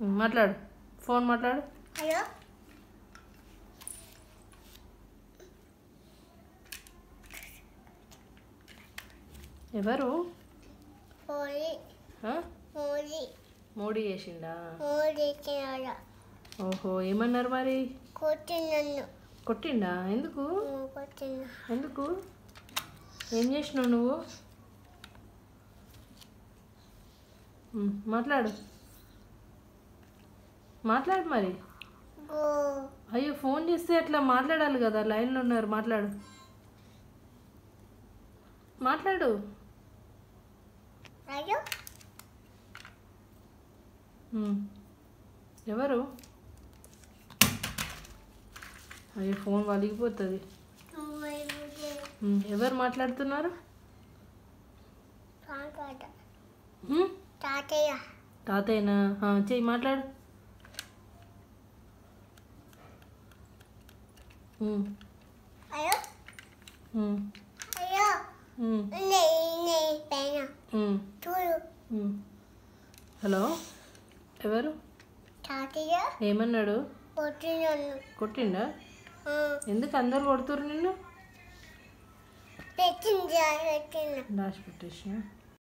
మాట్లాడు, ఫోన్ మాట్లాడు. హలో ఎవరు? మోడీ చేసిండా? ఓహో, ఏమన్నారు మరి? కొట్టిండా? ఎందుకు? ఎందుకు? ఏం చేసినావు నువ్వు? మాట్లాడు, మాట్లాడు మరి. అయ్యో, ఫోన్ చేస్తే అట్లా మాట్లాడాలి కదా, లైన్లో ఉన్నారు. మాట్లాడు, మాట్లాడు. ఎవరు? అయ్యో, ఫోన్ వలిగిపోతుంది. ఎవరు మాట్లాడుతున్నారు? తాతయ్యనా? చెయ్యి, మాట్లాడు. హలో, ఎవరు? ఏమన్నాడు? కొట్టిండా? ఎందుకు అందరు కొడుతురు నిన్ను? దాచి పెట్టేసి